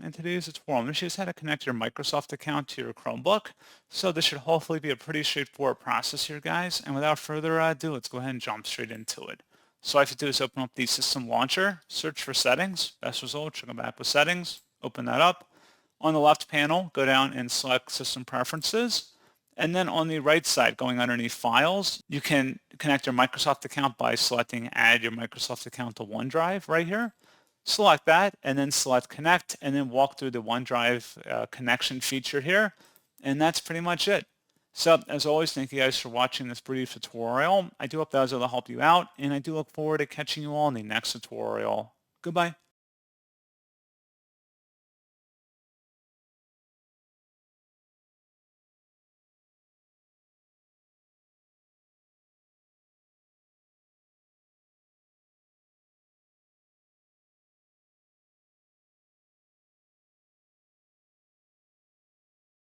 in today's tutorial. I'm going to show you how to connect your Microsoft account to your Chromebook. So this should hopefully be a pretty straightforward process here, guys. And without further ado, let's go ahead and jump straight into it. So all I have to do is open up the system launcher, search for settings, best result, should go back with settings, open that up. On the left panel, go down and select system preferences. And then on the right side, going underneath files, you can connect your Microsoft account by selecting add your Microsoft account to OneDrive right here. Select that and then select connect and then walk through the OneDrive connection feature here. And that's pretty much it. So as always, thank you guys for watching this brief tutorial. I do hope that was able to help you out, and I do look forward to catching you all in the next tutorial. Goodbye.